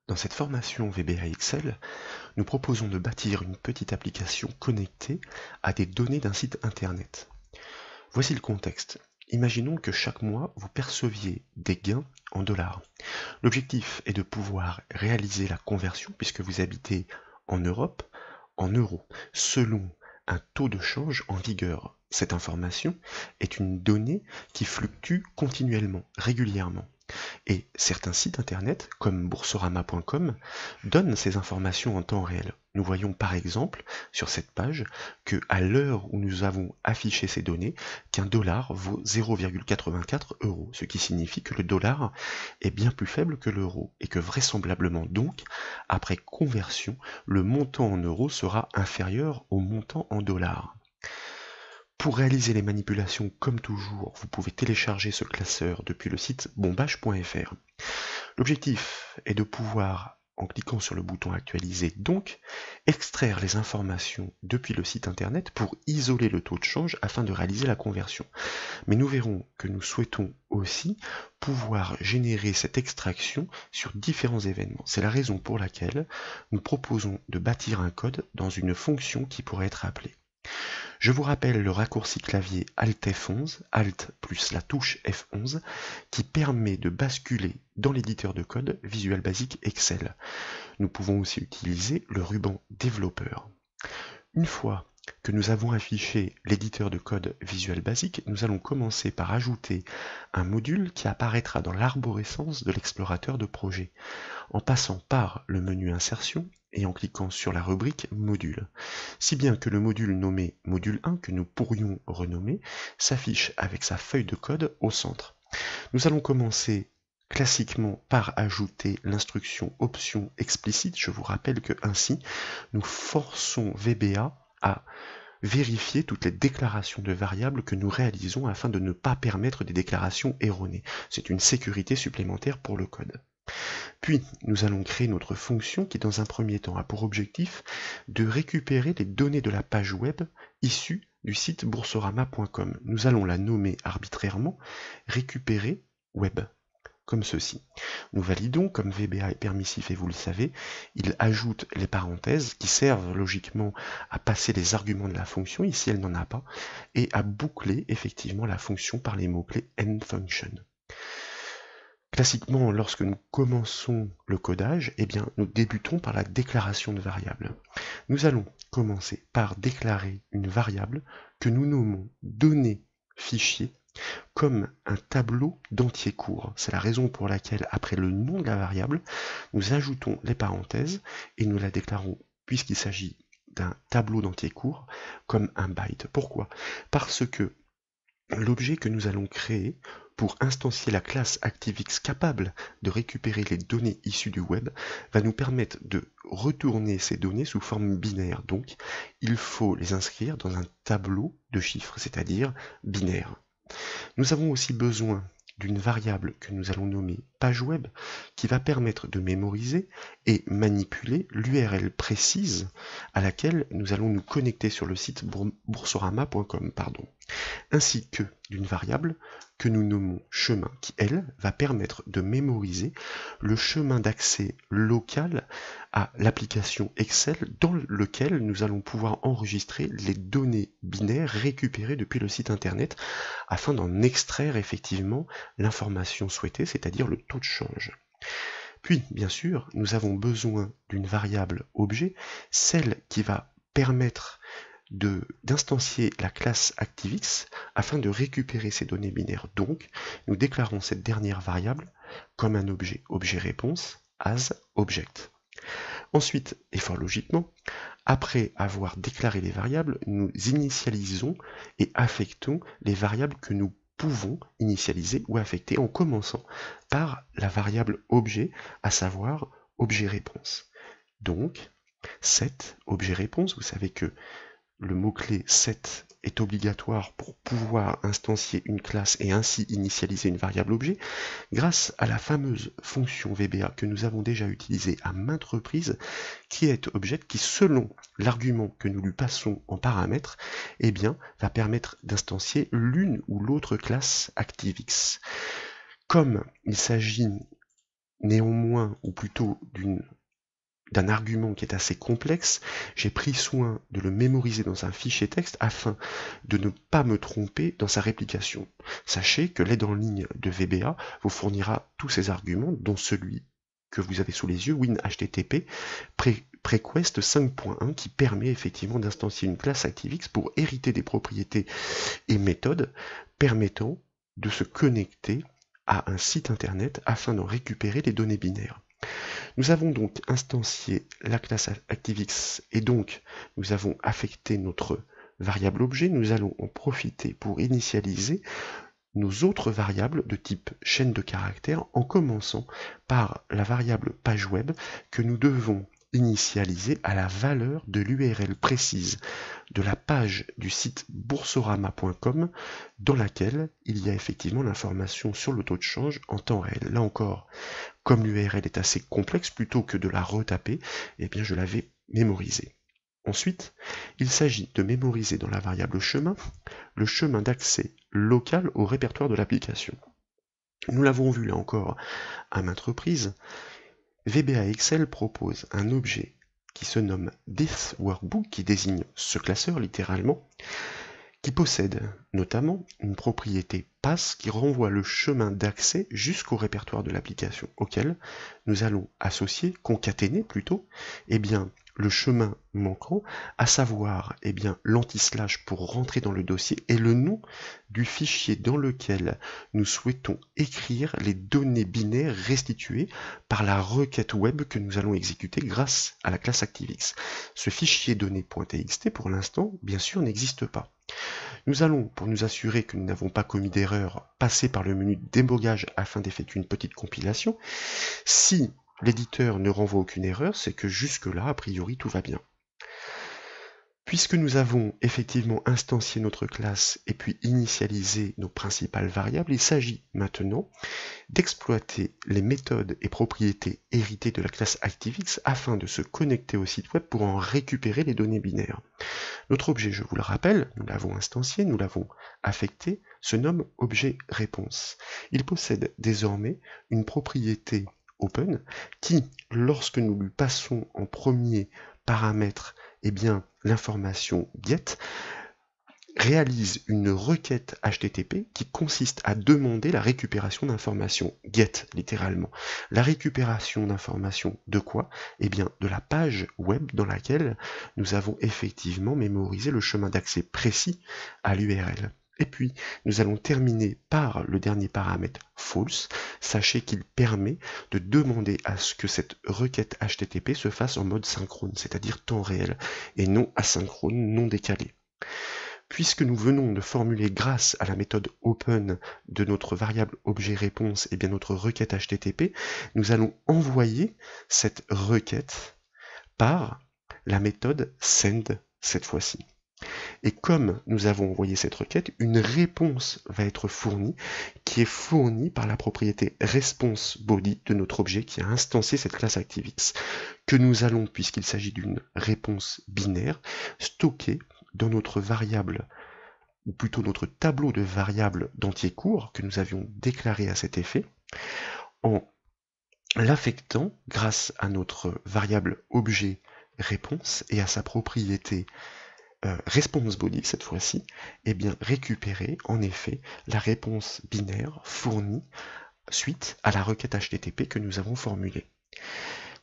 Dans cette formation VBA Excel, nous proposons de bâtir une petite application connectée à des données d'un site internet. Voici le contexte. Imaginons que chaque mois, vous perceviez des gains en dollars. L'objectif est de pouvoir réaliser la conversion, puisque vous habitez en Europe, en euros, selon un taux de change en vigueur. Cette information est une donnée qui fluctue continuellement, régulièrement. Et certains sites internet, comme boursorama.com, donnent ces informations en temps réel. Nous voyons par exemple sur cette page que à l'heure où nous avons affiché ces données, qu'un dollar vaut 0,84 euros, ce qui signifie que le dollar est bien plus faible que l'euro et que vraisemblablement donc, après conversion, le montant en euros sera inférieur au montant en dollars. Pour réaliser les manipulations comme toujours, vous pouvez télécharger ce classeur depuis le site bombage.fr. L'objectif est de pouvoir, en cliquant sur le bouton actualiser donc, extraire les informations depuis le site internet pour isoler le taux de change afin de réaliser la conversion. Mais nous verrons que nous souhaitons aussi pouvoir générer cette extraction sur différents événements. C'est la raison pour laquelle nous proposons de bâtir un code dans une fonction qui pourrait être appelée. Je vous rappelle le raccourci clavier Alt F11, Alt plus la touche F11, qui permet de basculer dans l'éditeur de code Visual Basic Excel. Nous pouvons aussi utiliser le ruban développeur. Une fois que nous avons affiché l'éditeur de code Visual Basic, nous allons commencer par ajouter un module qui apparaîtra dans l'arborescence de l'explorateur de projet, en passant par le menu Insertion et en cliquant sur la rubrique Module. Si bien que le module nommé Module 1, que nous pourrions renommer, s'affiche avec sa feuille de code au centre. Nous allons commencer classiquement par ajouter l'instruction option explicite. Je vous rappelle que ainsi, nous forçons VBA à vérifier toutes les déclarations de variables que nous réalisons afin de ne pas permettre des déclarations erronées. C'est une sécurité supplémentaire pour le code. Puis, nous allons créer notre fonction qui, dans un premier temps, a pour objectif de récupérer les données de la page web issue du site boursorama.com. Nous allons la nommer arbitrairement récupérer web, comme ceci. Nous validons, comme VBA est permissif et vous le savez, il ajoute les parenthèses qui servent logiquement à passer les arguments de la fonction, ici elle n'en a pas, et à boucler effectivement la fonction par les mots-clés endFunction. Classiquement, lorsque nous commençons le codage, nous débutons par la déclaration de variables. Nous allons commencer par déclarer une variable que nous nommons données fichier comme un tableau d'entiers courts. C'est la raison pour laquelle, après le nom de la variable, nous ajoutons les parenthèses et nous la déclarons, puisqu'il s'agit d'un tableau d'entiers courts, comme un byte. Pourquoi? Parce que l'objet que nous allons créer pour instancier la classe ActiveX capable de récupérer les données issues du web va nous permettre de retourner ces données sous forme binaire. Donc, il faut les inscrire dans un tableau de chiffres, c'est-à-dire binaire. Nous avons aussi besoin d'une variable que nous allons nommer page web qui va permettre de mémoriser et manipuler l'URL précise à laquelle nous allons nous connecter sur le site boursorama.com, ainsi que d'une variable que nous nommons chemin qui, elle, va permettre de mémoriser le chemin d'accès local à l'application Excel dans lequel nous allons pouvoir enregistrer les données binaires récupérées depuis le site internet afin d'en extraire effectivement l'information souhaitée, c'est-à-dire le taux de change. Puis, bien sûr, nous avons besoin d'une variable objet, celle qui va permettre d'instancier la classe ActiveX afin de récupérer ces données binaires. Donc, nous déclarons cette dernière variable comme un objet, objet réponse, as object. Ensuite, et fort logiquement, après avoir déclaré les variables, nous initialisons et affectons les variables que nous pouvons initialiser ou affecter en commençant par la variable objet, à savoir objet réponse. Donc, set objet réponse, vous savez que le mot-clé set est obligatoire pour pouvoir instancier une classe et ainsi initialiser une variable objet, grâce à la fameuse fonction VBA que nous avons déjà utilisée à maintes reprises, createObject, qui selon l'argument que nous lui passons en paramètre, va permettre d'instancier l'une ou l'autre classe ActiveX. Comme il s'agit néanmoins, ou plutôt d'un argument qui est assez complexe, j'ai pris soin de le mémoriser dans un fichier texte afin de ne pas me tromper dans sa réplication. Sachez que l'aide en ligne de VBA vous fournira tous ces arguments, dont celui que vous avez sous les yeux, WinHTTP Prequest 5.1, qui permet effectivement d'instancier une classe ActiveX pour hériter des propriétés et méthodes permettant de se connecter à un site internet afin d'en récupérer les données binaires. Nous avons donc instancié la classe ActiveX et donc nous avons affecté notre variable objet. Nous allons en profiter pour initialiser nos autres variables de type chaîne de caractères en commençant par la variable page web que nous devons initialiser à la valeur de l'URL précise de la page du site boursorama.com dans laquelle il y a effectivement l'information sur le taux de change en temps réel. Là encore, comme l'URL est assez complexe, plutôt que de la retaper, eh bien je l'avais mémorisée. Ensuite, il s'agit de mémoriser dans la variable chemin le chemin d'accès local au répertoire de l'application. Nous l'avons vu là encore à maintes reprises, VBA Excel propose un objet qui se nomme ThisWorkbook, qui désigne ce classeur littéralement, qui possède notamment une propriété pass qui renvoie le chemin d'accès jusqu'au répertoire de l'application, auquel nous allons associer, concaténer plutôt, eh bien, le chemin manquant, à savoir l'anti-slash pour rentrer dans le dossier et le nom du fichier dans lequel nous souhaitons écrire les données binaires restituées par la requête web que nous allons exécuter grâce à la classe ActiveX. Ce fichier données.txt pour l'instant, bien sûr, n'existe pas. Nous allons, pour nous assurer que nous n'avons pas commis d'erreur, passer par le menu débogage afin d'effectuer une petite compilation. Si l'éditeur ne renvoie aucune erreur, c'est que jusque-là, a priori, tout va bien. Puisque nous avons effectivement instancié notre classe et puis initialisé nos principales variables, il s'agit maintenant d'exploiter les méthodes et propriétés héritées de la classe ActiveX afin de se connecter au site web pour en récupérer les données binaires. Notre objet, je vous le rappelle, nous l'avons instancié, nous l'avons affecté, se nomme objet réponse. Il possède désormais une propriété open qui, lorsque nous lui passons en premier paramètre l'information get, réalise une requête HTTP qui consiste à demander la récupération d'informations, get littéralement. La récupération d'informations de quoi? Eh bien de la page web dans laquelle nous avons effectivement mémorisé le chemin d'accès précis à l'URL. Et puis, nous allons terminer par le dernier paramètre false. Sachez qu'il permet de demander à ce que cette requête HTTP se fasse en mode synchrone, c'est-à-dire temps réel, et non asynchrone, non décalé. Puisque nous venons de formuler grâce à la méthode open de notre variable objet réponse notre requête HTTP, nous allons envoyer cette requête par la méthode send cette fois-ci. Et comme nous avons envoyé cette requête, une réponse va être fournie, qui est fournie par la propriété responseBody de notre objet qui a instancié cette classe ActiveX, que nous allons, puisqu'il s'agit d'une réponse binaire, stocker dans notre variable, ou plutôt notre tableau de variables d'entier court que nous avions déclaré à cet effet, en l'affectant grâce à notre variable objet réponse et à sa propriété responseBody cette fois-ci, récupérer en effet la réponse binaire fournie suite à la requête HTTP que nous avons formulée.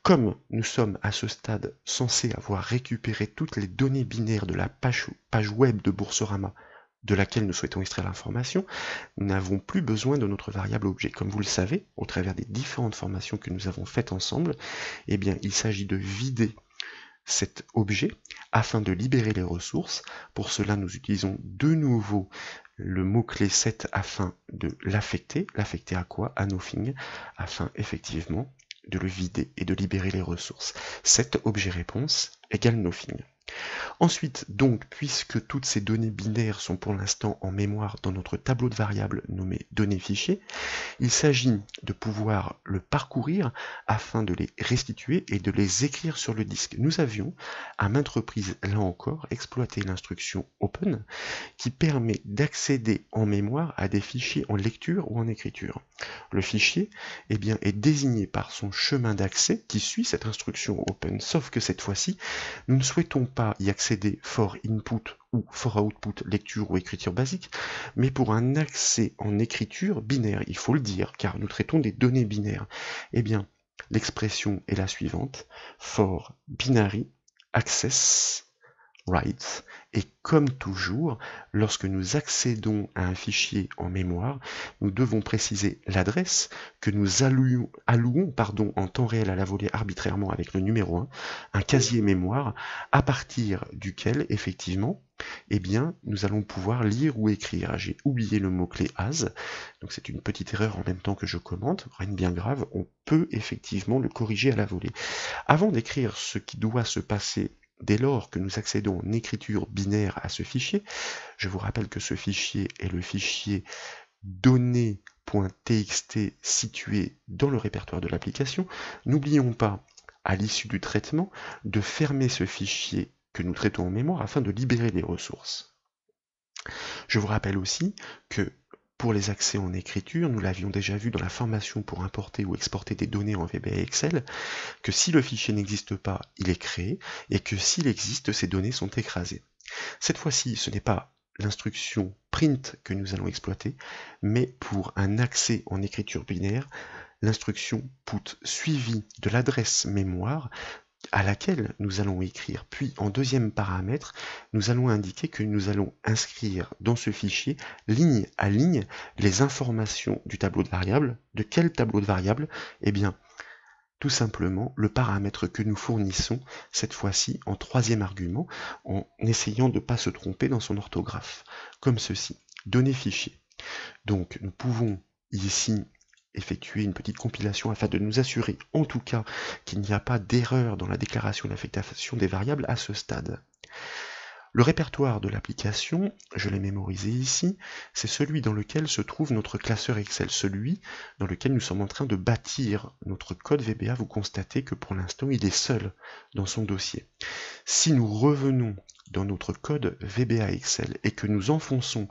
Comme nous sommes à ce stade censés avoir récupéré toutes les données binaires de la page web de Boursorama de laquelle nous souhaitons extraire l'information, nous n'avons plus besoin de notre variable objet. Comme vous le savez, au travers des différentes formations que nous avons faites ensemble, il s'agit de vider cet objet afin de libérer les ressources. Pour cela, nous utilisons de nouveau le mot-clé set afin de l'affecter. L'affecter à quoi? À nothing, afin effectivement de le vider et de libérer les ressources. Set objet réponse égale nothing. Ensuite, donc, puisque toutes ces données binaires sont pour l'instant en mémoire dans notre tableau de variables nommé données fichiers, il s'agit de pouvoir le parcourir afin de les restituer et de les écrire sur le disque. Nous avions, à maintes reprises, là encore, exploité l'instruction open qui permet d'accéder en mémoire à des fichiers en lecture ou en écriture. Le fichier est désigné par son chemin d'accès qui suit cette instruction open, sauf que cette fois-ci, nous ne souhaitons pas y accéder for input ou for output lecture ou écriture basique, mais pour un accès en écriture binaire, il faut le dire, car nous traitons des données binaires. L'expression est la suivante, for binary access write, et comme toujours, lorsque nous accédons à un fichier en mémoire, nous devons préciser l'adresse que nous allouons en temps réel à la volée arbitrairement avec le numéro 1 casier mémoire, à partir duquel, effectivement, nous allons pouvoir lire ou écrire. J'ai oublié le mot-clé as, donc c'est une petite erreur en même temps que je commente, rien de bien grave, on peut effectivement le corriger à la volée. Avant d'écrire ce qui doit se passer dès lors que nous accédons en écriture binaire à ce fichier, je vous rappelle que ce fichier est le fichier données.txt situé dans le répertoire de l'application. N'oublions pas, à l'issue du traitement, de fermer ce fichier que nous traitons en mémoire afin de libérer les ressources. Je vous rappelle aussi que pour les accès en écriture, nous l'avions déjà vu dans la formation pour importer ou exporter des données en VBA Excel, que si le fichier n'existe pas, il est créé, et que s'il existe, ces données sont écrasées. Cette fois-ci, ce n'est pas l'instruction print que nous allons exploiter, mais pour un accès en écriture binaire, l'instruction put suivie de l'adresse mémoire à laquelle nous allons écrire. Puis en deuxième paramètre, nous allons indiquer que nous allons inscrire dans ce fichier, ligne à ligne, les informations du tableau de variables. De quel tableau de variables? Tout simplement le paramètre que nous fournissons, cette fois-ci en troisième argument, en essayant de ne pas se tromper dans son orthographe, comme ceci. Données fichier. Donc nous pouvons ici effectuer une petite compilation afin de nous assurer en tout cas qu'il n'y a pas d'erreur dans la déclaration d'affectation des variables à ce stade. Le répertoire de l'application, je l'ai mémorisé ici, c'est celui dans lequel se trouve notre classeur Excel, celui dans lequel nous sommes en train de bâtir notre code VBA. Vous constatez que pour l'instant il est seul dans son dossier. Si nous revenons dans notre code VBA Excel et que nous enfonçons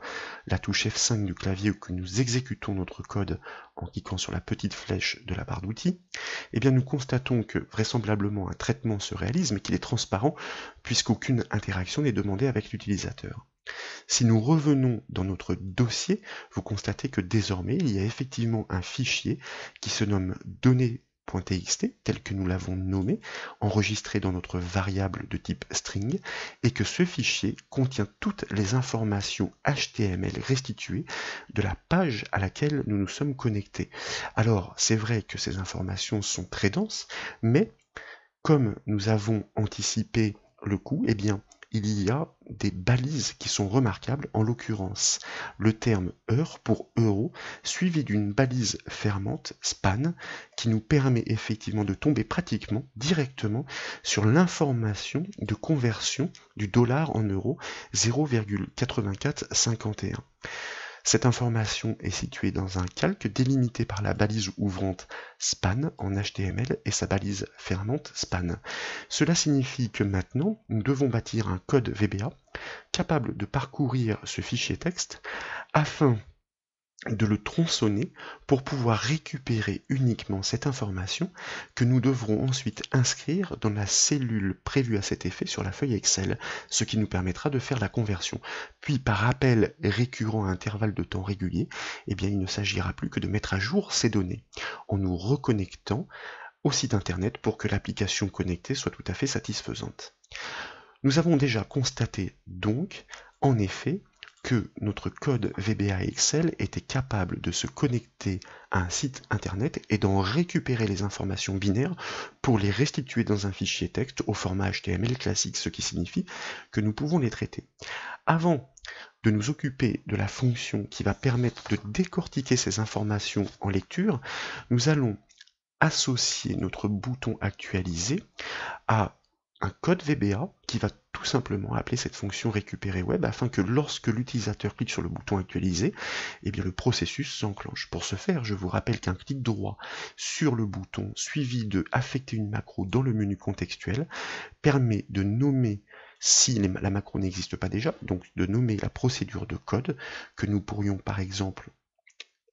la touche F5 du clavier ou que nous exécutons notre code en cliquant sur la petite flèche de la barre d'outils, nous constatons que vraisemblablement un traitement se réalise mais qu'il est transparent puisqu'aucune interaction n'est demandée avec l'utilisateur. Si nous revenons dans notre dossier, vous constatez que désormais il y a effectivement un fichier qui se nomme données.txt, tel que nous l'avons nommé, enregistré dans notre variable de type string, et que ce fichier contient toutes les informations HTML restituées de la page à laquelle nous nous sommes connectés. Alors, c'est vrai que ces informations sont très denses, mais comme nous avons anticipé le coup, il y a des balises qui sont remarquables, en l'occurrence le terme heure pour euro, suivi d'une balise fermante, span, qui nous permet effectivement de tomber pratiquement directement sur l'information de conversion du dollar en euros 0,8451. Cette information est située dans un calque délimité par la balise ouvrante span en HTML et sa balise fermante span. Cela signifie que maintenant, nous devons bâtir un code VBA capable de parcourir ce fichier texte afin de le tronçonner pour pouvoir récupérer uniquement cette information que nous devrons ensuite inscrire dans la cellule prévue à cet effet sur la feuille Excel, ce qui nous permettra de faire la conversion. Puis par appel récurrent à intervalles de temps réguliers, il ne s'agira plus que de mettre à jour ces données en nous reconnectant au site internet pour que l'application connectée soit tout à fait satisfaisante. Nous avons déjà constaté donc, en effet, que notre code VBA Excel était capable de se connecter à un site internet et d'en récupérer les informations binaires pour les restituer dans un fichier texte au format HTML classique, ce qui signifie que nous pouvons les traiter. Avant de nous occuper de la fonction qui va permettre de décortiquer ces informations en lecture, nous allons associer notre bouton actualiser à un code VBA qui va tout simplement appeler cette fonction récupérer web afin que lorsque l'utilisateur clique sur le bouton actualiser, eh bien le processus s'enclenche. Pour ce faire, je vous rappelle qu'un clic droit sur le bouton suivi de affecter une macro dans le menu contextuel permet de nommer, si la macro n'existe pas déjà, donc de nommer la procédure de code que nous pourrions par exemple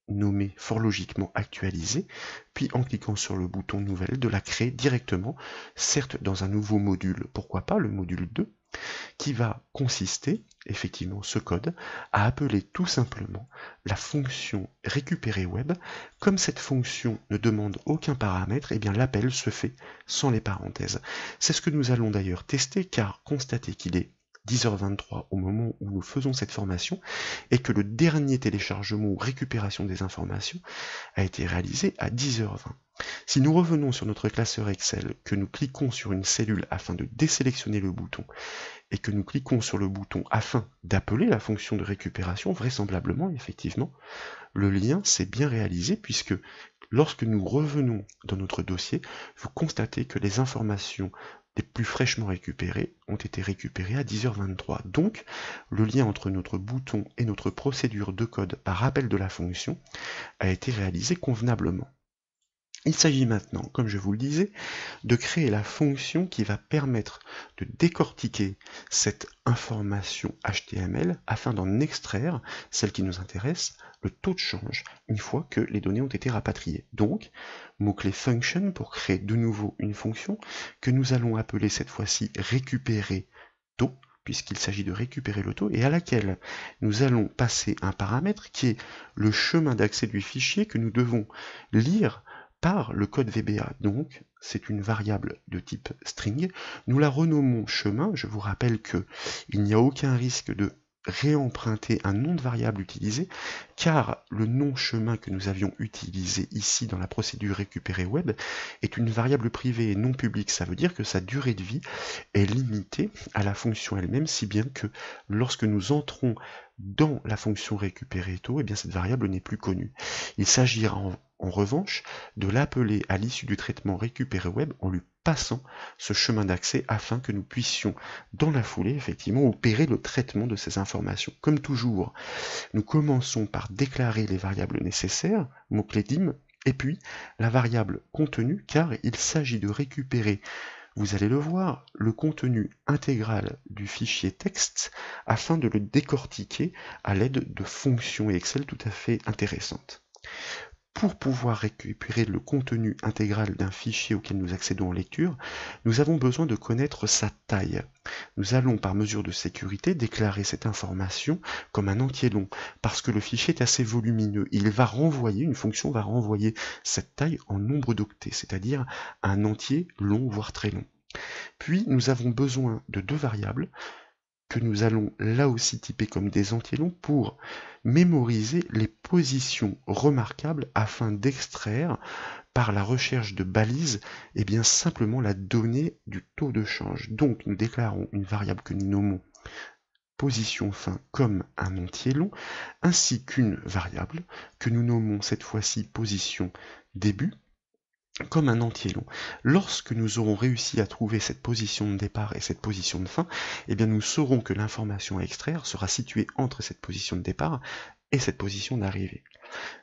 nommer fort logiquement actualiser, puis en cliquant sur le bouton nouvelle, de la créer directement, certes dans un nouveau module, pourquoi pas le module 2, qui va consister, effectivement ce code, à appeler tout simplement la fonction récupérer web. Comme cette fonction ne demande aucun paramètre, et bien l'appel se fait sans les parenthèses. C'est ce que nous allons d'ailleurs tester, car constatez qu'il est 10h23 au moment où nous faisons cette formation, et que le dernier téléchargement ou récupération des informations a été réalisé à 10h20. Si nous revenons sur notre classeur Excel, que nous cliquons sur une cellule afin de désélectionner le bouton, et que nous cliquons sur le bouton afin d'appeler la fonction de récupération, vraisemblablement, effectivement, le lien s'est bien réalisé, puisque lorsque nous revenons dans notre dossier, vous constatez que les informations les plus fraîchement récupérées ont été récupérées à 10h23. Donc, le lien entre notre bouton et notre procédure de code par appel de la fonction a été réalisé convenablement. Il s'agit maintenant, comme je vous le disais, de créer la fonction qui va permettre de décortiquer cette information HTML afin d'en extraire, celle qui nous intéresse, le taux de change, une fois que les données ont été rapatriées. Donc, mot-clé function pour créer de nouveau une fonction que nous allons appeler cette fois-ci récupérer taux, puisqu'il s'agit de récupérer le taux, et à laquelle nous allons passer un paramètre qui est le chemin d'accès du fichier que nous devons lire par le code VBA. Donc, c'est une variable de type string. Nous la renommons chemin. Je vous rappelle que il n'y a aucun risque de réemprunter un nom de variable utilisé, car le nom chemin que nous avions utilisé ici dans la procédure récupérer web est une variable privée et non publique. Ça veut dire que sa durée de vie est limitée à la fonction elle-même, si bien que lorsque nous entrons dans la fonction récupérer taux, eh bien cette variable n'est plus connue. Il s'agira en revanche de l'appeler à l'issue du traitement récupérer web en lui passant ce chemin d'accès afin que nous puissions dans la foulée effectivement opérer le traitement de ces informations. Comme toujours, nous commençons par déclarer les variables nécessaires, mot-clé dim, et puis la variable contenu, car il s'agit de récupérer, vous allez le voir, le contenu intégral du fichier texte afin de le décortiquer à l'aide de fonctions Excel tout à fait intéressantes. Pour pouvoir récupérer le contenu intégral d'un fichier auquel nous accédons en lecture, nous avons besoin de connaître sa taille. Nous allons, par mesure de sécurité, déclarer cette information comme un entier long, parce que le fichier est assez volumineux. Une fonction va renvoyer cette taille en nombre d'octets, c'est-à-dire un entier long, voire très long. Puis, nous avons besoin de deux variables, que nous allons là aussi typer comme des entiers longs pour mémoriser les positions remarquables afin d'extraire par la recherche de balises et bien simplement la donnée du taux de change. Donc nous déclarons une variable que nous nommons position fin comme un entier long, ainsi qu'une variable que nous nommons cette fois-ci position début comme un entier long. Lorsque nous aurons réussi à trouver cette position de départ et cette position de fin, eh bien nous saurons que l'information à extraire sera située entre cette position de départ et cette position d'arrivée.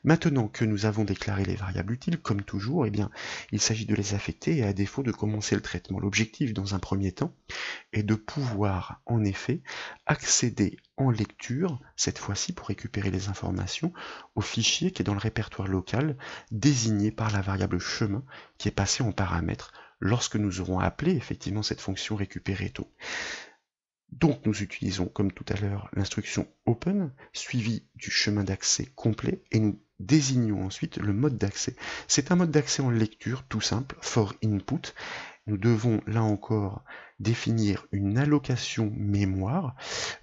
Maintenant que nous avons déclaré les variables utiles, comme toujours, eh bien, il s'agit de les affecter et à défaut de commencer le traitement. L'objectif, dans un premier temps, est de pouvoir, en effet, accéder en lecture, cette fois-ci pour récupérer les informations, au fichier qui est dans le répertoire local, désigné par la variable chemin, qui est passée en paramètre, lorsque nous aurons appelé effectivement cette fonction récupérer taux. Donc nous utilisons, comme tout à l'heure, l'instruction open, suivie du chemin d'accès complet, et nous désignons ensuite le mode d'accès. C'est un mode d'accès en lecture, tout simple, for input. Nous devons, là encore, définir une allocation mémoire,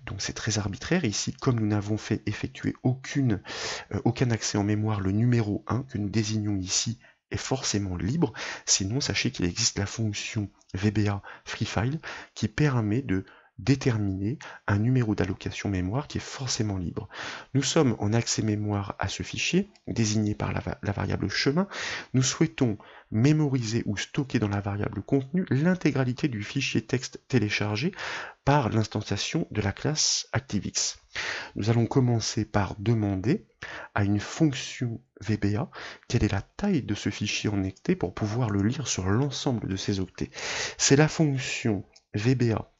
donc c'est très arbitraire. Ici, comme nous n'avons fait effectuer aucun accès en mémoire, le numéro 1 que nous désignons ici est forcément libre, sinon sachez qu'il existe la fonction VBA FreeFile qui permet de déterminer un numéro d'allocation mémoire qui est forcément libre. Nous sommes en accès mémoire à ce fichier, désigné par la variable chemin. Nous souhaitons mémoriser ou stocker dans la variable contenu l'intégralité du fichier texte téléchargé par l'instanciation de la classe ActiveX. Nous allons commencer par demander à une fonction VBA quelle est la taille de ce fichier en octets pour pouvoir le lire sur l'ensemble de ces octets. C'est la fonction VBA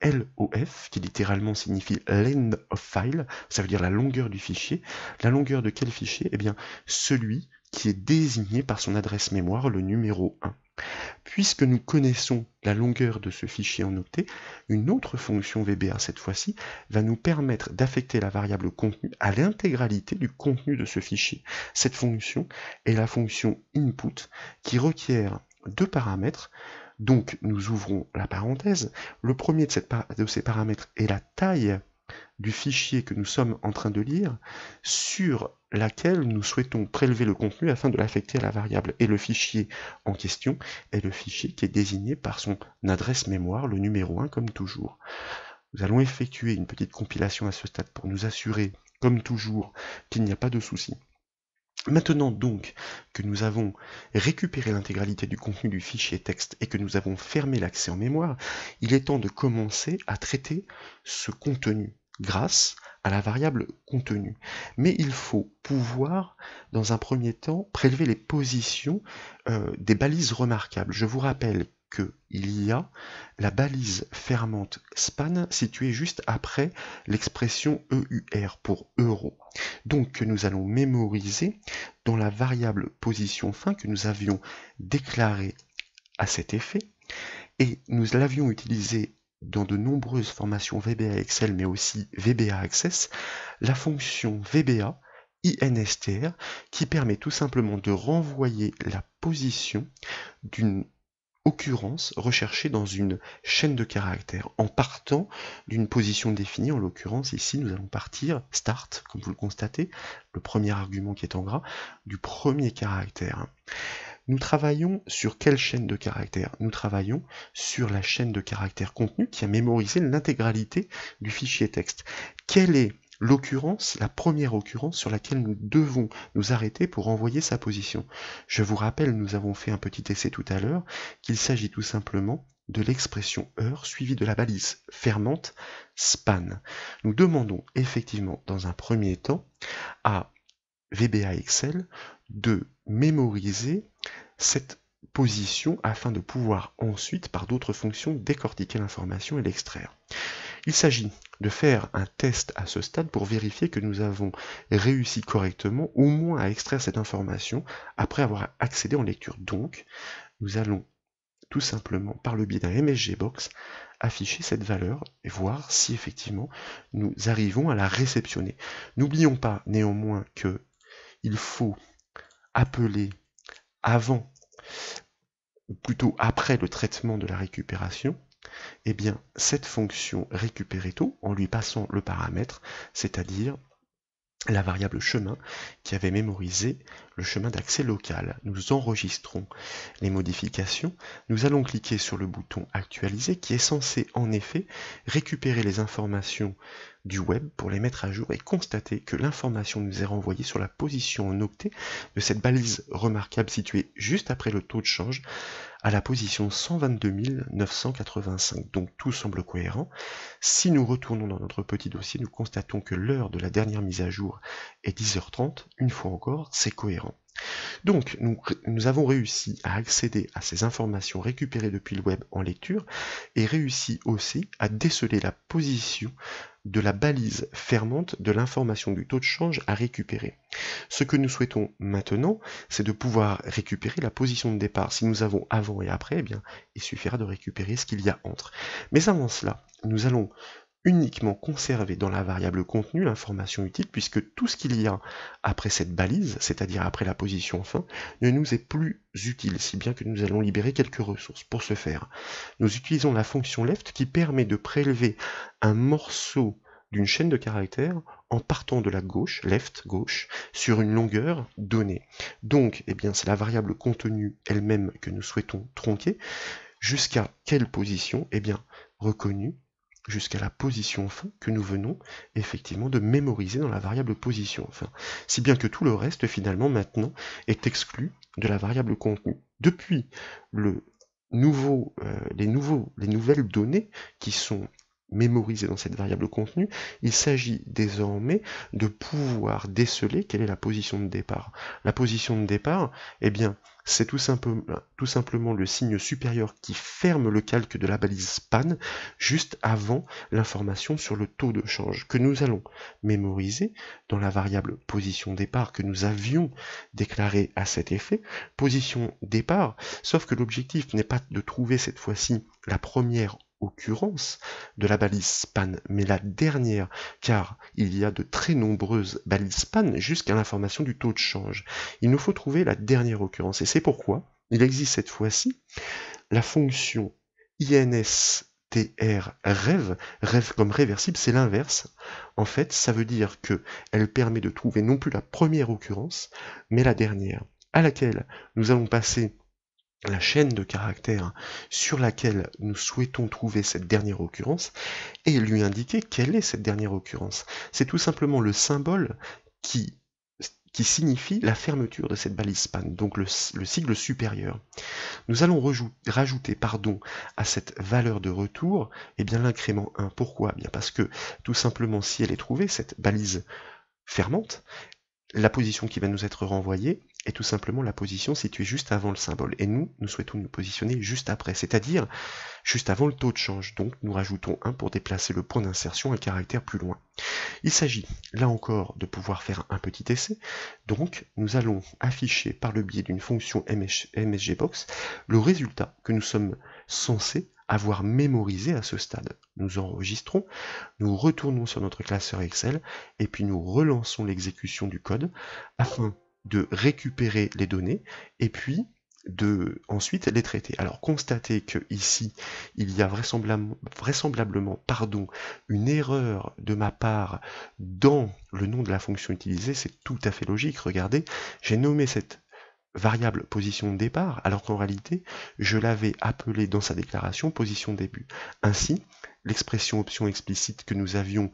LOF, qui littéralement signifie length of file, ça veut dire la longueur du fichier. La longueur de quel fichier? Eh bien, celui qui est désigné par son adresse mémoire, le numéro 1. Puisque nous connaissons la longueur de ce fichier en octets, une autre fonction VBA cette fois-ci va nous permettre d'affecter la variable contenu à l'intégralité du contenu de ce fichier. Cette fonction est la fonction input qui requiert deux paramètres. Donc nous ouvrons la parenthèse. Le premier de ces paramètres est la taille du fichier que nous sommes en train de lire, sur laquelle nous souhaitons prélever le contenu afin de l'affecter à la variable. Et le fichier en question est le fichier qui est désigné par son adresse mémoire, le numéro 1 comme toujours. Nous allons effectuer une petite compilation à ce stade pour nous assurer, comme toujours, qu'il n'y a pas de souci. Maintenant donc que nous avons récupéré l'intégralité du contenu du fichier texte et que nous avons fermé l'accès en mémoire, il est temps de commencer à traiter ce contenu grâce à la variable contenu. Mais il faut pouvoir, dans un premier temps, prélever les positions des balises remarquables. Je vous rappelle qu'il y a la balise fermante span située juste après l'expression EUR pour euro. Donc que nous allons mémoriser dans la variable position fin que nous avions déclarée à cet effet, et nous l'avions utilisée dans de nombreuses formations VBA Excel mais aussi VBA Access, la fonction VBA INSTR qui permet tout simplement de renvoyer la position d'une occurrence recherchée dans une chaîne de caractères en partant d'une position définie. En l'occurrence ici nous allons partir start, comme vous le constatez, le premier argument qui est en gras, du premier caractère. Nous travaillons sur quelle chaîne de caractères? Nous travaillons sur la chaîne de caractères contenu qui a mémorisé l'intégralité du fichier texte. Quelle est l'occurrence, la première occurrence sur laquelle nous devons nous arrêter pour envoyer sa position? Je vous rappelle, nous avons fait un petit essai tout à l'heure, qu'il s'agit tout simplement de l'expression heure suivie de la balise fermante span. Nous demandons effectivement dans un premier temps à VBA Excel de mémoriser cette position afin de pouvoir ensuite, par d'autres fonctions, décortiquer l'information et l'extraire. Il s'agit de faire un test à ce stade pour vérifier que nous avons réussi correctement, au moins à extraire cette information après avoir accédé en lecture. Donc, nous allons tout simplement, par le biais d'un MSGBox, afficher cette valeur et voir si effectivement nous arrivons à la réceptionner. N'oublions pas néanmoins que il faut appeler avant, ou plutôt après le traitement de la récupération, eh bien cette fonction récupérer tôt en lui passant le paramètre, c'est-à-dire la variable chemin qui avait mémorisé le chemin d'accès local. Nous enregistrons les modifications. Nous allons cliquer sur le bouton actualiser qui est censé en effet récupérer les informations du web pour les mettre à jour et constater que l'information nous est renvoyée sur la position en octets de cette balise remarquable située juste après le taux de change à la position 122 985. Donc tout semble cohérent. Si nous retournons dans notre petit dossier, nous constatons que l'heure de la dernière mise à jour est 10h30. Une fois encore, c'est cohérent. Donc nous avons réussi à accéder à ces informations récupérées depuis le web en lecture et réussi aussi à déceler la position de la balise fermante de l'information du taux de change à récupérer. Ce que nous souhaitons maintenant, c'est de pouvoir récupérer la position de départ. Si nous avons avant et après, eh bien, il suffira de récupérer ce qu'il y a entre. Mais avant cela, nous allons uniquement conserver dans la variable contenu l'information utile, puisque tout ce qu'il y a après cette balise, c'est-à-dire après la position fin, ne nous est plus utile, si bien que nous allons libérer quelques ressources. Pour ce faire, nous utilisons la fonction left qui permet de prélever un morceau d'une chaîne de caractères en partant de la gauche, left, gauche, sur une longueur donnée. Donc, eh bien, c'est la variable contenu elle-même que nous souhaitons tronquer. Jusqu'à quelle position? Eh bien, reconnue jusqu'à la position fin que nous venons effectivement de mémoriser dans la variable position fin. Si bien que tout le reste finalement maintenant est exclu de la variable contenu. Depuis le les nouvelles données qui sont mémorisées dans cette variable contenu, il s'agit désormais de pouvoir déceler quelle est la position de départ. La position de départ, eh bien, c'est tout simplement le signe supérieur qui ferme le calque de la balise span juste avant l'information sur le taux de change que nous allons mémoriser dans la variable position départ que nous avions déclarée à cet effet. Position départ, sauf que l'objectif n'est pas de trouver cette fois-ci la première occurrence de la balise span, mais la dernière, car il y a de très nombreuses balises span jusqu'à l'information du taux de change. Il nous faut trouver la dernière occurrence, et c'est pourquoi il existe cette fois-ci la fonction instr rev, rev comme réversible, c'est l'inverse. En fait, ça veut dire que elle permet de trouver non plus la première occurrence, mais la dernière, à laquelle nous allons passer la chaîne de caractères sur laquelle nous souhaitons trouver cette dernière occurrence et lui indiquer quelle est cette dernière occurrence. C'est tout simplement le symbole qui signifie la fermeture de cette balise span, donc le sigle supérieur. Nous allons rajouter à cette valeur de retour l'incrément 1. Pourquoi? Bien parce que tout simplement si elle est trouvée, cette balise fermante, la position qui va nous être renvoyée est tout simplement la position située juste avant le symbole. Et nous souhaitons nous positionner juste après, c'est-à-dire juste avant le taux de change. Donc nous rajoutons 1 pour déplacer le point d'insertion un caractère plus loin. Il s'agit là encore de pouvoir faire un petit essai. Donc nous allons afficher par le biais d'une fonction MSGBox le résultat que nous sommes censés avoir mémorisé à ce stade. Nous enregistrons, nous retournons sur notre classeur Excel et puis nous relançons l'exécution du code afin de récupérer les données et puis de ensuite les traiter. Alors constatez que ici il y a vraisemblablement une erreur de ma part dans le nom de la fonction utilisée, c'est tout à fait logique. Regardez, j'ai nommé cette variable position de départ, alors qu'en réalité, je l'avais appelée dans sa déclaration position de début. Ainsi, l'expression option explicite que nous avions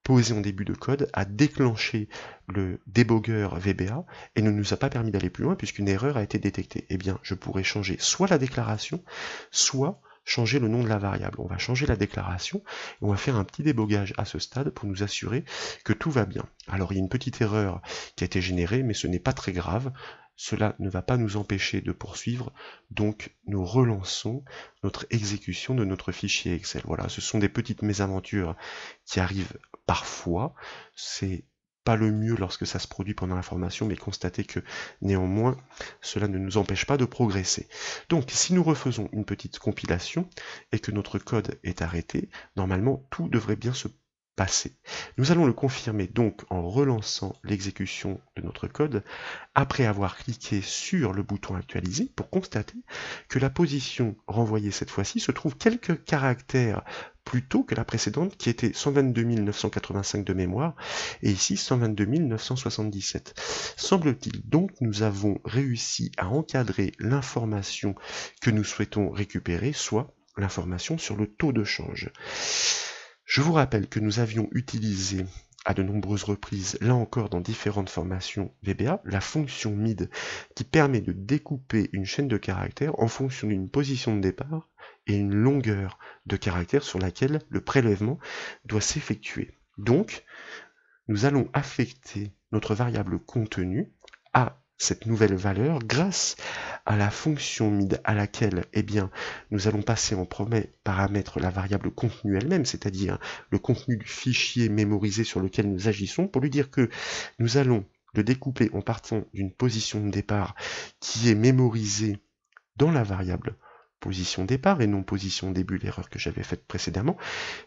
posée en début de code a déclenché le débogueur VBA et ne nous a pas permis d'aller plus loin puisqu'une erreur a été détectée. Eh bien, je pourrais changer soit la déclaration, soit changer le nom de la variable. On va changer la déclaration et on va faire un petit débogage à ce stade pour nous assurer que tout va bien. Alors, il y a une petite erreur qui a été générée, mais ce n'est pas très grave. Cela ne va pas nous empêcher de poursuivre, donc nous relançons notre exécution de notre fichier Excel. Voilà, ce sont des petites mésaventures qui arrivent parfois, c'est pas le mieux lorsque ça se produit pendant la formation, mais constatez que néanmoins, cela ne nous empêche pas de progresser. Donc, si nous refaisons une petite compilation et que notre code est arrêté, normalement, tout devrait bien se passer. Nous allons le confirmer donc en relançant l'exécution de notre code après avoir cliqué sur le bouton actualiser pour constater que la position renvoyée cette fois-ci se trouve quelques caractères plus tôt que la précédente qui était 122 985 de mémoire et ici 122 977. Semble-t-il donc nous avons réussi à encadrer l'information que nous souhaitons récupérer, soit l'information sur le taux de change. Je vous rappelle que nous avions utilisé à de nombreuses reprises, là encore dans différentes formations VBA, la fonction mid qui permet de découper une chaîne de caractères en fonction d'une position de départ et une longueur de caractères sur laquelle le prélèvement doit s'effectuer. Donc, nous allons affecter notre variable contenu à cette nouvelle valeur grâce à la fonction mid à laquelle nous allons passer en premier paramètre la variable contenu elle-même, c'est-à-dire le contenu du fichier mémorisé sur lequel nous agissons, pour lui dire que nous allons le découper en partant d'une position de départ qui est mémorisée dans la variable position départ et non position début, l'erreur que j'avais faite précédemment.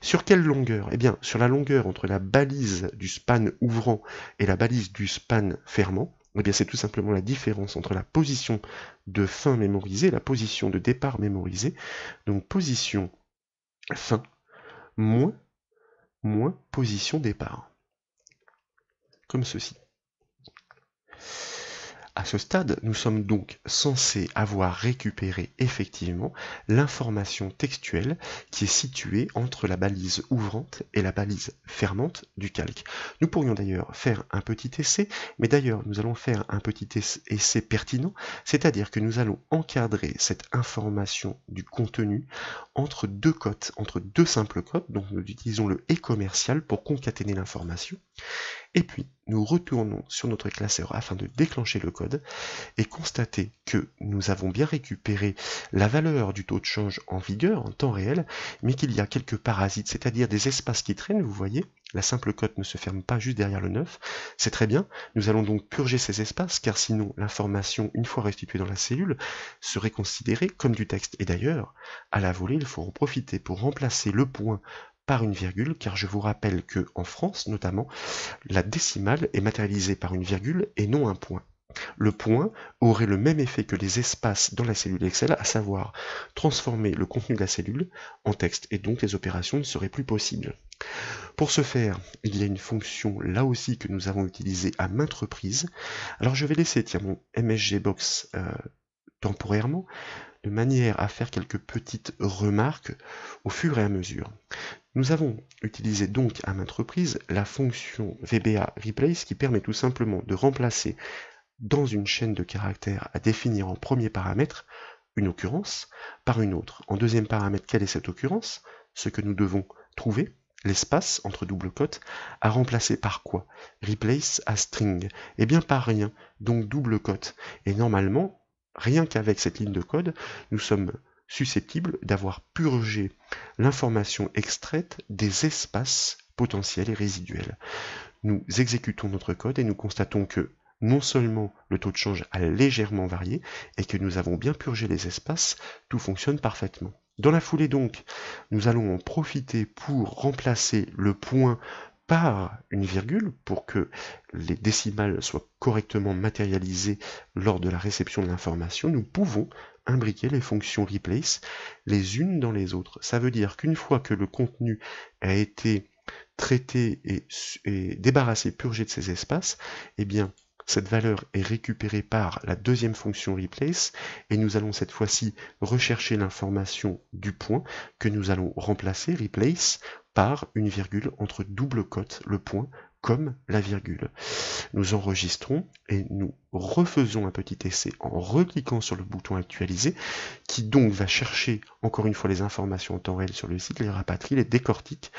Sur quelle longueur? Eh bien, sur la longueur entre la balise du span ouvrant et la balise du span fermant. Eh bien, c'est tout simplement la différence entre la position de fin mémorisée et la position de départ mémorisée. Donc, position fin moins position départ. Comme ceci. À ce stade, nous sommes donc censés avoir récupéré effectivement l'information textuelle qui est située entre la balise ouvrante et la balise fermante du calque. Nous pourrions d'ailleurs faire un petit essai, mais d'ailleurs nous allons faire un petit essai pertinent, c'est-à-dire que nous allons encadrer cette information du contenu entre deux cotes, entre deux simples cotes, donc nous utilisons le et commercial pour concaténer l'information. Et puis, nous retournons sur notre classeur afin de déclencher le code et constater que nous avons bien récupéré la valeur du taux de change en vigueur en temps réel, mais qu'il y a quelques parasites, c'est-à-dire des espaces qui traînent, vous voyez, la simple cote ne se ferme pas juste derrière le 9, c'est très bien, nous allons donc purger ces espaces, car sinon l'information, une fois restituée dans la cellule, serait considérée comme du texte. Et d'ailleurs, à la volée, il faut en profiter pour remplacer le point par une virgule, car je vous rappelle que en France notamment, la décimale est matérialisée par une virgule et non un point. Le point aurait le même effet que les espaces dans la cellule Excel, à savoir transformer le contenu de la cellule en texte, et donc les opérations ne seraient plus possibles. Pour ce faire, il y a une fonction là aussi que nous avons utilisée à maintes reprises. Alors je vais laisser mon MSGBox temporairement, de manière à faire quelques petites remarques au fur et à mesure. Nous avons utilisé donc à maintes reprises la fonction VBA replace qui permet tout simplement de remplacer dans une chaîne de caractères à définir en premier paramètre une occurrence par une autre. En deuxième paramètre, quelle est cette occurrence? Ce que nous devons trouver, l'espace entre double cote, à remplacer par quoi? Replace à string. Eh bien par rien, donc double cote. Et normalement, rien qu'avec cette ligne de code, nous sommes susceptibles d'avoir purgé l'information extraite des espaces potentiels et résiduels. Nous exécutons notre code et nous constatons que non seulement le taux de change a légèrement varié, et que nous avons bien purgé les espaces, tout fonctionne parfaitement. Dans la foulée donc, nous allons en profiter pour remplacer le point par une virgule pour que les décimales soient correctement matérialisées lors de la réception de l'information. Nous pouvons imbriquer les fonctions replace les unes dans les autres. Ça veut dire qu'une fois que le contenu a été traité et débarrassé, purgé de ces espaces, eh bien, cette valeur est récupérée par la deuxième fonction replace et nous allons cette fois-ci rechercher l'information du point que nous allons remplacer, replace, par une virgule entre double cote, le point, comme la virgule. Nous enregistrons et nous refaisons un petit essai en recliquant sur le bouton actualiser qui donc va chercher encore une fois les informations en temps réel sur le site, les rapatrie, les décortique,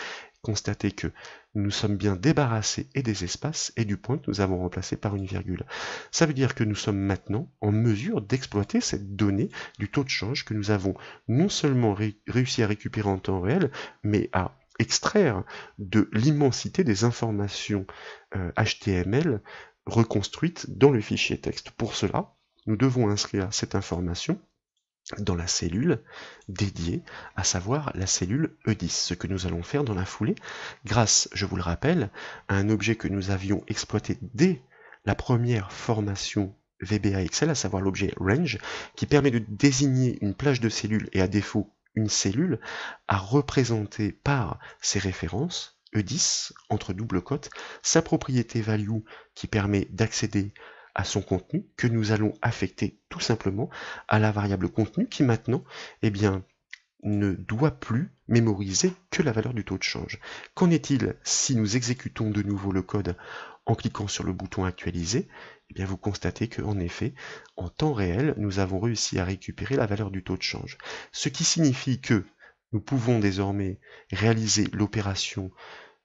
constater que nous sommes bien débarrassés et des espaces et du point que nous avons remplacé par une virgule. Ça veut dire que nous sommes maintenant en mesure d'exploiter cette donnée du taux de change que nous avons non seulement réussi à récupérer en temps réel, mais à extraire de l'immensité des informations HTML reconstruites dans le fichier texte. Pour cela, nous devons inscrire cette information dans la cellule dédiée, à savoir la cellule E10, ce que nous allons faire dans la foulée, grâce, je vous le rappelle, à un objet que nous avions exploité dès la première formation VBA Excel, à savoir l'objet range, qui permet de désigner une plage de cellules et à défaut une cellule, à représenter par ses références, E10, entre double cote, sa propriété value qui permet d'accéder à son contenu que nous allons affecter tout simplement à la variable contenu qui maintenant, eh bien, ne doit plus mémoriser que la valeur du taux de change. Qu'en est-il si nous exécutons de nouveau le code en cliquant sur le bouton actualiser? Eh bien, vous constatez qu'en effet, en temps réel, nous avons réussi à récupérer la valeur du taux de change. Ce qui signifie que nous pouvons désormais réaliser l'opération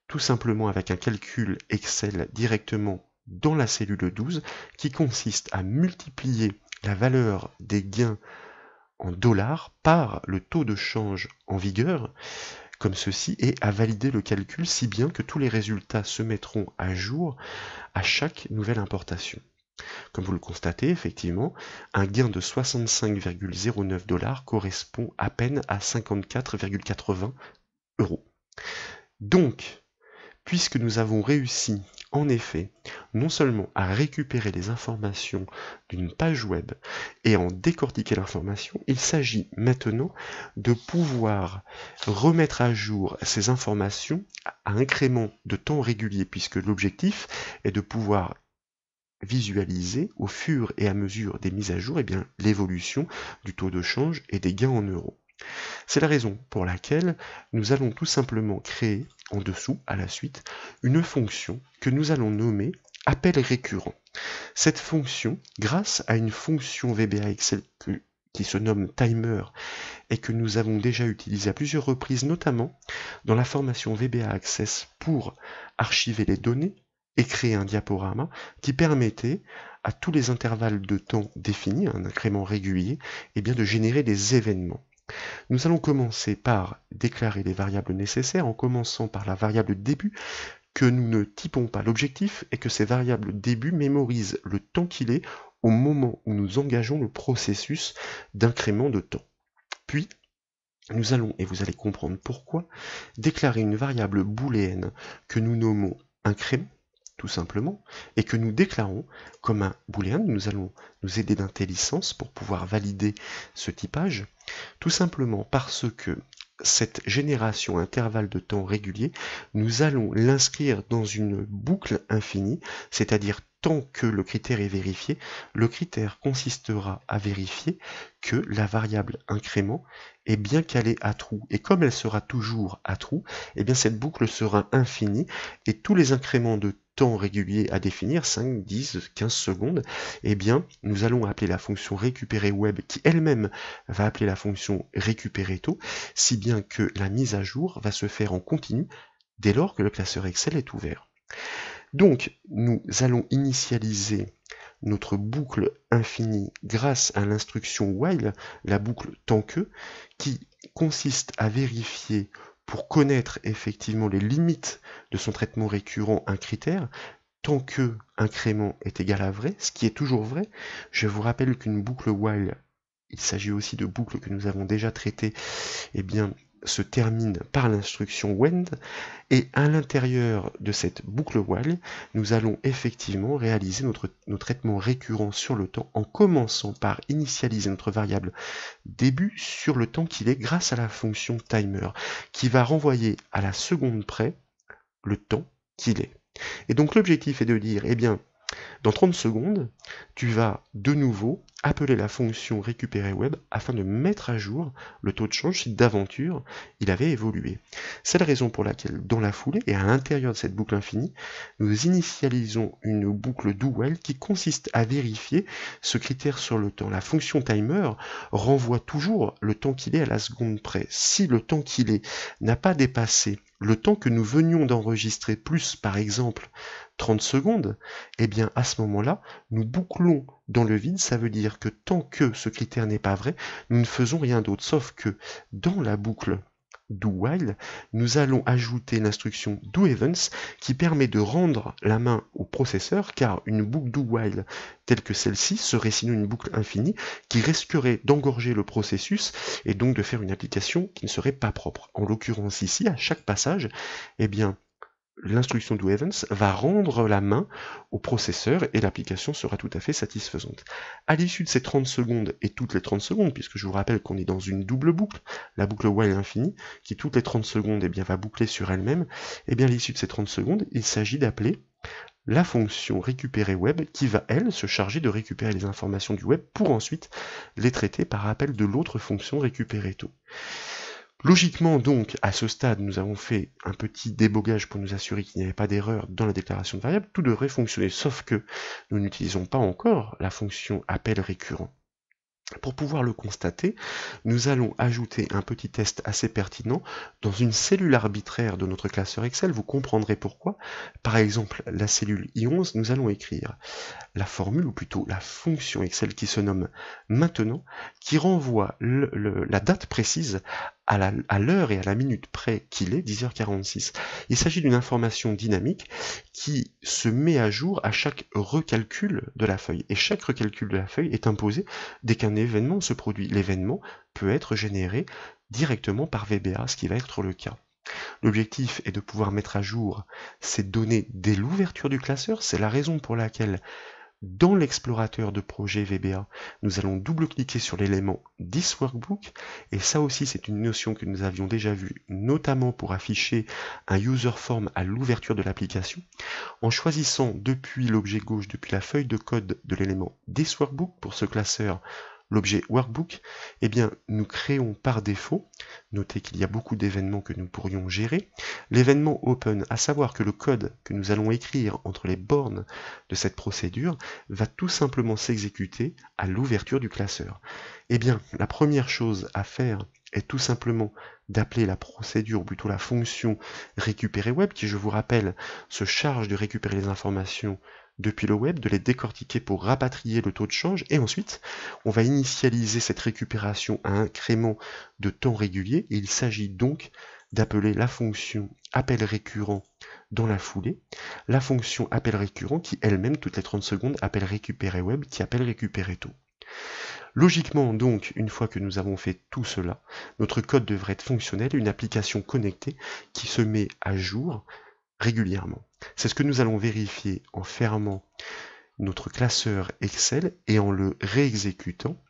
tout simplement avec un calcul Excel directement dans la cellule 12 qui consiste à multiplier la valeur des gains en dollars par le taux de change en vigueur, comme ceci, et à valider le calcul si bien que tous les résultats se mettront à jour à chaque nouvelle importation. Comme vous le constatez, effectivement, un gain de 65,09 $ correspond à peine à 54,80 €. Donc, puisque nous avons réussi, en effet, non seulement à récupérer les informations d'une page web et à en décortiquer l'information, il s'agit maintenant de pouvoir remettre à jour ces informations à incrément de temps régulier, puisque l'objectif est de pouvoir visualiser au fur et à mesure des mises à jour l'évolution du taux de change et des gains en euros. C'est la raison pour laquelle nous allons tout simplement créer en dessous, à la suite, une fonction que nous allons nommer appel récurrent. Cette fonction, grâce à une fonction VBA Excel qui se nomme timer et que nous avons déjà utilisée à plusieurs reprises, notamment dans la formation VBA Access pour archiver les données et créer un diaporama qui permettait à tous les intervalles de temps définis, un incrément régulier, de générer des événements. Nous allons commencer par déclarer les variables nécessaires en commençant par la variable début que nous ne typons pas. L'objectif est que ces variables début mémorisent le temps qu'il est au moment où nous engageons le processus d'incrément de temps. Puis, nous allons, et vous allez comprendre pourquoi, déclarer une variable booléenne que nous nommons incrément, tout simplement, et que nous déclarons comme un booléen. Nous allons nous aider d'intelligence pour pouvoir valider ce typage, tout simplement parce que cette génération intervalle de temps régulier, nous allons l'inscrire dans une boucle infinie, c'est-à-dire tant que le critère est vérifié, le critère consistera à vérifier que la variable incrément est bien calée à true. Et comme elle sera toujours à true, cette boucle sera infinie et tous les incréments de temps régulier à définir, 5, 10, 15 secondes, nous allons appeler la fonction récupérer web qui elle-même va appeler la fonction récupérer taux, si bien que la mise à jour va se faire en continu dès lors que le classeur Excel est ouvert. Donc, nous allons initialiser notre boucle infinie grâce à l'instruction while, la boucle tant que, qui consiste à vérifier pour connaître effectivement les limites de son traitement récurrent un critère, tant que incrément est égal à vrai, ce qui est toujours vrai. Je vous rappelle qu'une boucle while, il s'agit aussi de boucles que nous avons déjà traitées, se termine par l'instruction when, et à l'intérieur de cette boucle while, nous allons effectivement réaliser nos traitements récurrents sur le temps en commençant par initialiser notre variable début sur le temps qu'il est grâce à la fonction timer, qui va renvoyer à la seconde près le temps qu'il est. Et donc l'objectif est de dire, dans 30 secondes, tu vas de nouveau appeler la fonction récupérer web afin de mettre à jour le taux de change si d'aventure il avait évolué. C'est la raison pour laquelle, dans la foulée et à l'intérieur de cette boucle infinie, nous initialisons une boucle do while qui consiste à vérifier ce critère sur le temps. La fonction timer renvoie toujours le temps qu'il est à la seconde près. Si le temps qu'il est n'a pas dépassé le temps que nous venions d'enregistrer plus, par exemple, 30 secondes, à ce moment-là, nous bouclons dans le vide, ça veut dire que tant que ce critère n'est pas vrai, nous ne faisons rien d'autre, sauf que dans la boucle do while, nous allons ajouter l'instruction do events qui permet de rendre la main au processeur, car une boucle do while telle que celle-ci serait sinon une boucle infinie qui risquerait d'engorger le processus et donc de faire une application qui ne serait pas propre. En l'occurrence ici, à chaque passage, l'instruction do events va rendre la main au processeur et l'application sera tout à fait satisfaisante. À l'issue de ces 30 secondes et toutes les 30 secondes, puisque je vous rappelle qu'on est dans une double boucle, la boucle while infinie, qui toutes les 30 secondes va boucler sur elle-même, à l'issue de ces 30 secondes, il s'agit d'appeler la fonction récupérer web qui va, elle, se charger de récupérer les informations du web pour ensuite les traiter par appel de l'autre fonction récupérer taux. Logiquement donc, à ce stade, nous avons fait un petit débogage pour nous assurer qu'il n'y avait pas d'erreur dans la déclaration de variable, tout devrait fonctionner, sauf que nous n'utilisons pas encore la fonction appel récurrent. Pour pouvoir le constater, nous allons ajouter un petit test assez pertinent dans une cellule arbitraire de notre classeur Excel, vous comprendrez pourquoi. Par exemple, la cellule I11, nous allons écrire la formule, ou plutôt la fonction Excel qui se nomme maintenant, qui renvoie la date précise à l'heure et à la minute près qu'il est, 10h46. Il s'agit d'une information dynamique qui se met à jour à chaque recalcul de la feuille. Et chaque recalcul de la feuille est imposé dès qu'un événement se produit. L'événement peut être généré directement par VBA, ce qui va être le cas. L'objectif est de pouvoir mettre à jour ces données dès l'ouverture du classeur. C'est la raison pour laquelle Dans l'explorateur de projet VBA, nous allons double-cliquer sur l'élément This Workbook, et ça aussi c'est une notion que nous avions déjà vue, notamment pour afficher un user form à l'ouverture de l'application. En choisissant depuis l'objet gauche, depuis la feuille de code de l'élément This Workbook pour ce classeur, l'objet Workbook, eh bien, nous créons par défaut, notez qu'il y a beaucoup d'événements que nous pourrions gérer, l'événement Open, à savoir que le code que nous allons écrire entre les bornes de cette procédure va tout simplement s'exécuter à l'ouverture du classeur. Eh bien, la première chose à faire est tout simplement d'appeler la procédure, ou plutôt la fonction récupérer web, qui, je vous rappelle, se charge de récupérer les informations depuis le web, de les décortiquer pour rapatrier le taux de change, et ensuite, on va initialiser cette récupération à un incrément de temps régulier, et il s'agit donc d'appeler la fonction appel récurrent dans la foulée, la fonction appel récurrent qui elle-même, toutes les 30 secondes, appelle récupérer web, qui appelle récupérer taux. Logiquement donc, une fois que nous avons fait tout cela, notre code devrait être fonctionnel, une application connectée qui se met à jour régulièrement. C'est ce que nous allons vérifier en fermant notre classeur Excel et en le réexécutant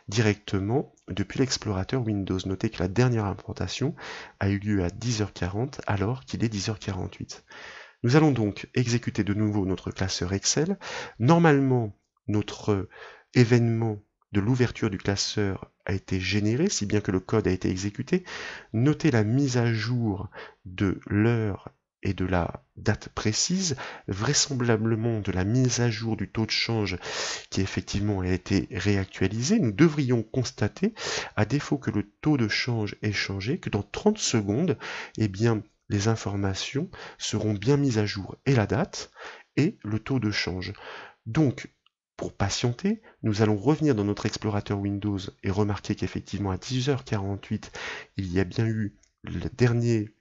directement depuis l'explorateur Windows. Notez que la dernière implantation a eu lieu à 10h40 alors qu'il est 10h48. Nous allons donc exécuter de nouveau notre classeur Excel. Normalement, notre événement de l'ouverture du classeur a été généré, si bien que le code a été exécuté. Notez la mise à jour de l'heure et de la date précise, vraisemblablement de la mise à jour du taux de change qui effectivement a été réactualisé. Nous devrions constater, à défaut que le taux de change ait changé, que dans 30 secondes, eh bien, les informations seront bien mises à jour, et la date, et le taux de change. Donc, pour patienter, nous allons revenir dans notre explorateur Windows et remarquer qu'effectivement à 10h48, il y a bien eu le dernier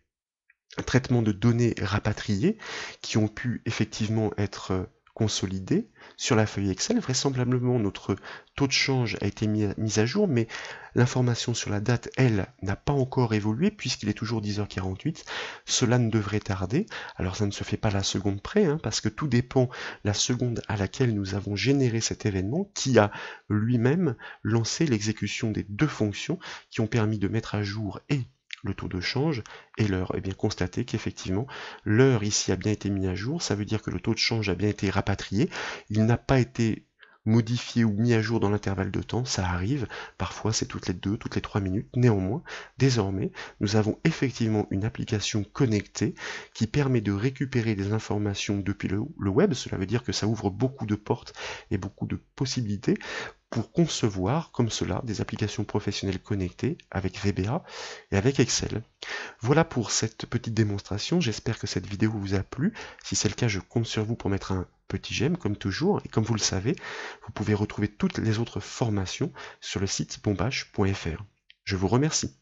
traitement de données rapatriées qui ont pu effectivement être consolidées sur la feuille Excel. Vraisemblablement, notre taux de change a été mis à jour, mais l'information sur la date, elle, n'a pas encore évolué puisqu'il est toujours 10h48. Cela ne devrait tarder. Alors ça ne se fait pas la seconde près, parce que tout dépend la seconde à laquelle nous avons généré cet événement qui a lui-même lancé l'exécution des deux fonctions qui ont permis de mettre à jour et le taux de change et l'heure. Et bien constatez qu'effectivement l'heure ici a bien été mise à jour, ça veut dire que le taux de change a bien été rapatrié, il n'a pas été modifié ou mis à jour dans l'intervalle de temps, ça arrive, parfois c'est toutes les 2, toutes les 3 minutes, néanmoins, désormais, nous avons effectivement une application connectée qui permet de récupérer des informations depuis le web, cela veut dire que ça ouvre beaucoup de portes et beaucoup de possibilités pour concevoir comme cela des applications professionnelles connectées avec VBA et avec Excel. Voilà pour cette petite démonstration, j'espère que cette vidéo vous a plu. Si c'est le cas, je compte sur vous pour mettre un petit j'aime comme toujours, et comme vous le savez, vous pouvez retrouver toutes les autres formations sur le site bombache.fr. Je vous remercie.